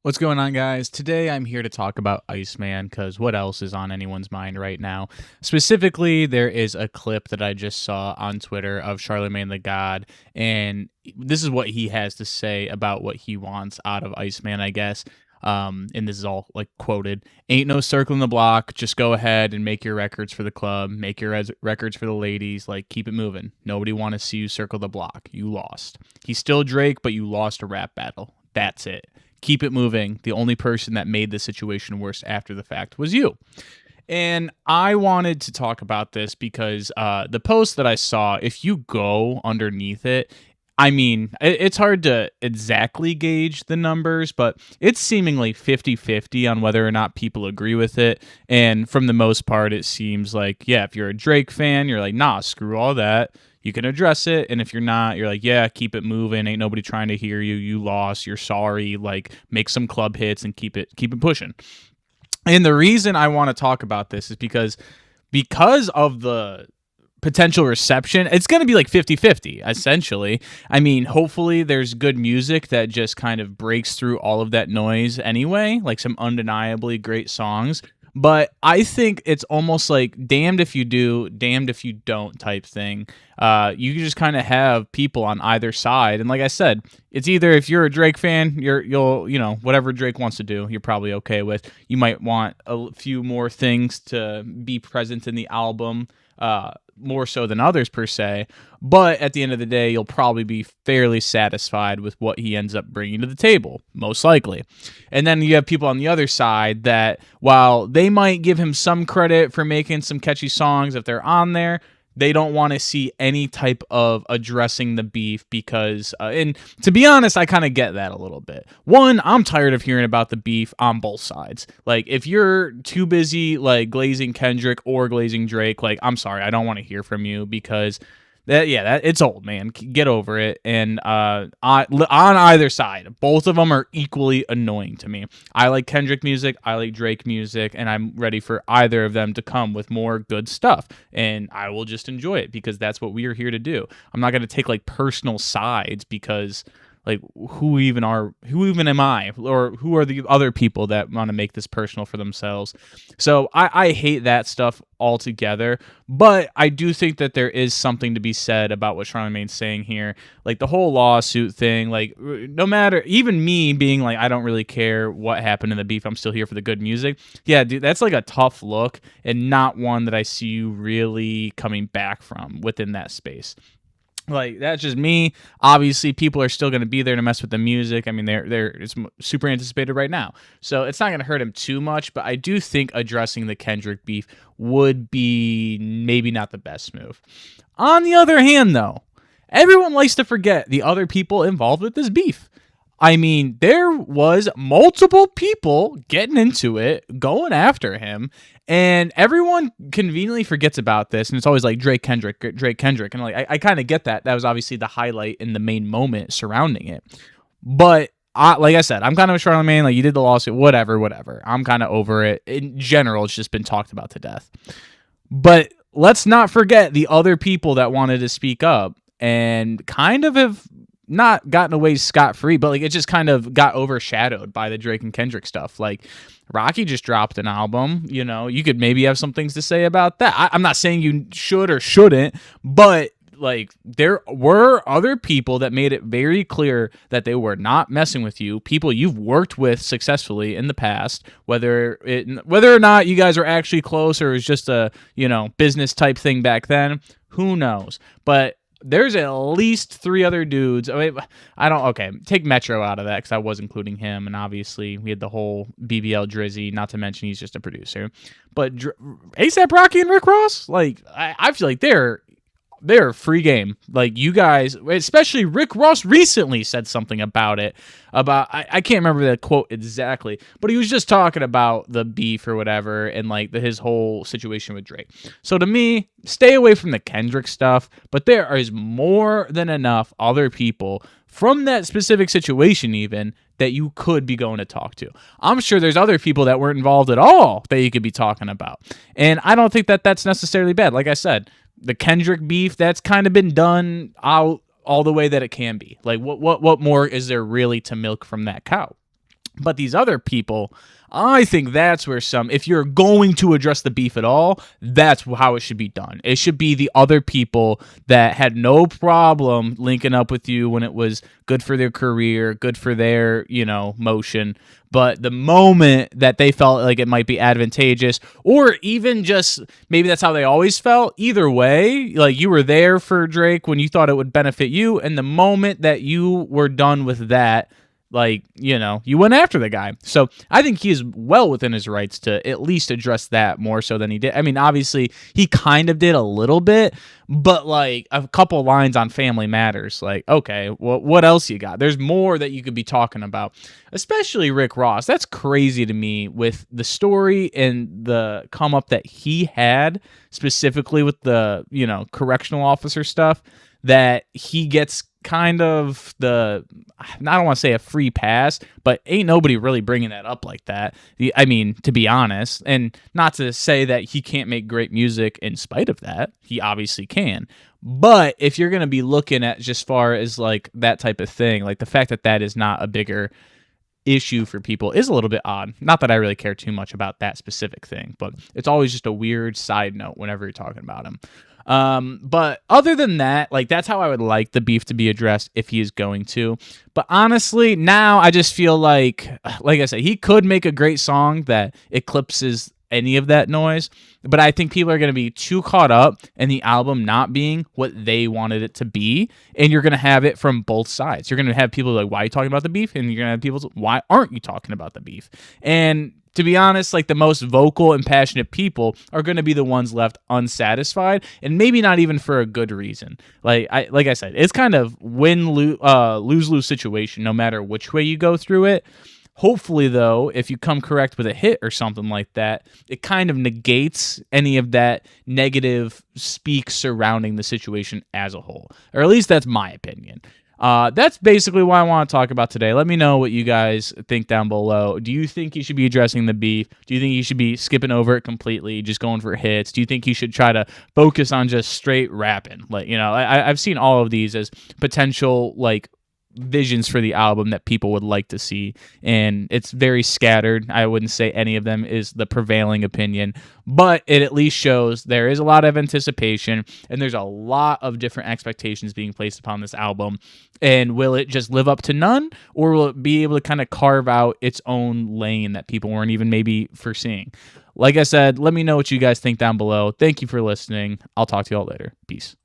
What's going on, guys? Today I'm here to talk about Iceman because what else is on anyone's mind right now? Specifically, there is a clip that I just saw on Twitter of Charlemagne the God, and this is what he has to say about what he wants out of Iceman, I guess. And this is all like quoted. Ain't no circling the block. Just go ahead and make your records for the club. Make your records for the ladies. Like, keep it moving. Nobody want to see you circle the block. You lost. He's still Drake, but you lost a rap battle. That's it. Keep it moving. The only person that made the situation worse after the fact was you. And I wanted to talk about this because the post that I saw, if you go underneath it, I mean, it's hard to exactly gauge the numbers, but it's seemingly 50-50 on whether or not people agree with it. And from the most part, it seems like, yeah, if you're a Drake fan, you're like, nah, screw all that. You can address it. And if you're not, you're like, yeah, keep it moving. Ain't nobody trying to hear you. You lost. You're sorry. Like, make some club hits and keep it pushing. And the reason I want to talk about this is because of the potential reception, it's going to be like 50-50 essentially. I mean, hopefully there's good music that just kind of breaks through all of that noise anyway, like some undeniably great songs. But I think it's almost like damned if you do, damned if you don't type thing. You just kind of have people on either side, and like I said, it's either if you're a Drake fan, you'll whatever Drake wants to do, you're probably okay with. You might want a few more things to be present in the album. More so than others per se, but at the end of the day, you'll probably be fairly satisfied with what he ends up bringing to the table, most likely. And then you have people on the other side that, while they might give him some credit for making some catchy songs if they're on there, they don't want to see any type of addressing the beef because, and to be honest, I kind of get that a little bit. One, I'm tired of hearing about the beef on both sides. Like, if you're too busy, like, glazing Kendrick or glazing Drake, like, I'm sorry, I don't want to hear from you because that it's old, man. Get over it. And on either side, both of them are equally annoying to me. I like Kendrick music, I like Drake music, and I'm ready for either of them to come with more good stuff. And I will just enjoy it because that's what we are here to do. I'm not going to take like personal sides because, like, who even am I, or who are the other people that want to make this personal for themselves? So I hate that stuff altogether, but I do think that there is something to be said about what Charlamagne's saying here. Like, the whole lawsuit thing, like, no matter, even me being like, I don't really care what happened in the beef, I'm still here for the good music. Yeah, dude, that's like a tough look and not one that I see you really coming back from within that space. Like, that's just me. Obviously, people are still going to be there to mess with the music. I mean, it's super anticipated right now, so it's not going to hurt him too much. But I do think addressing the Kendrick beef would be maybe not the best move. On the other hand, though, everyone likes to forget the other people involved with this beef. I mean, there was multiple people getting into it, going after him, and everyone conveniently forgets about this. And it's always like Drake Kendrick. And like, I kind of get that. That was obviously the highlight in the main moment surrounding it. But like I said, I'm kind of a Charlemagne. Like, you did the lawsuit, whatever. I'm kind of over it. In general, it's just been talked about to death. But let's not forget the other people that wanted to speak up and kind of have not gotten away scot-free, but like, it just kind of got overshadowed by the Drake and Kendrick stuff. Like, Rocky just dropped an album, you could maybe have some things to say about that. I'm not saying you should or shouldn't, but like, there were other people that made it very clear that they were not messing with you, people you've worked with successfully in the past, whether or not you guys are actually close or it's just a, business type thing back then, who knows. But there's at least three other dudes. Okay, take Metro out of that because I was including him, and obviously we had the whole BBL Drizzy, not to mention he's just a producer. But ASAP Rocky and Rick Ross, like, I feel like they're free game. Like, you guys, especially Rick Ross, recently said something about it. I can't remember the quote exactly, but he was just talking about the beef or whatever, and like his whole situation with Drake. So to me, stay away from the Kendrick stuff. But there is more than enough other people from that specific situation, even, that you could be going to talk to. I'm sure there's other people that weren't involved at all that you could be talking about, and I don't think that that's necessarily bad. Like I said, the Kendrick beef, that's kind of been done out all the way that it can be. Like, what more is there really to milk from that cow? But these other people, I think that's where if you're going to address the beef at all, that's how it should be done. It should be the other people that had no problem linking up with you when it was good for their career, good for their, motion. But the moment that they felt like it might be advantageous, or even just maybe that's how they always felt, either way, like you were there for Drake when you thought it would benefit you. And the moment that you were done with that, like, you went after the guy. So I think he is well within his rights to at least address that more so than he did. I mean, obviously, he kind of did a little bit, but like a couple lines on Family Matters. Like, okay, well, what else you got? There's more that you could be talking about, especially Rick Ross. That's crazy to me with the story and the come up that he had, specifically with the, correctional officer stuff, that he gets kind of I don't want to say a free pass, but ain't nobody really bringing that up like that. I mean, to be honest, and not to say that he can't make great music in spite of that. He obviously can. But if you're going to be looking at just far as like that type of thing, like the fact that that is not a bigger issue for people is a little bit odd. Not that I really care too much about that specific thing, but it's always just a weird side note whenever you're talking about him. But other than that, like that's how I would like the beef to be addressed if he is going to. But honestly, now I just feel like I said, he could make a great song that eclipses any of that noise, but I think people are going to be too caught up in the album not being what they wanted it to be, and you're going to have it from both sides. You're going to have people like, why are you talking about the beef? And you're going to have people, why aren't you talking about the beef? And to be honest, like the most vocal and passionate people are going to be the ones left unsatisfied, and maybe not even for a good reason. Like I said, it's kind of lose-lose situation no matter which way you go through it. Hopefully, though, if you come correct with a hit or something like that, it kind of negates any of that negative speak surrounding the situation as a whole. Or at least that's my opinion. That's basically what I want to talk about today. Let me know what you guys think down below. Do you think he should be addressing the beef? Do you think he should be skipping over it completely, just going for hits? Do you think he should try to focus on just straight rapping? Like, I've seen all of these as potential, like, visions for the album that people would like to see, and it's very scattered. I wouldn't say any of them is the prevailing opinion, but it at least shows there is a lot of anticipation and there's a lot of different expectations being placed upon this album. And will it just live up to none, or will it be able to kind of carve out its own lane that people weren't even maybe foreseeing? Like I said, let me know what you guys think down below. Thank you for listening. I'll talk to you all later. Peace.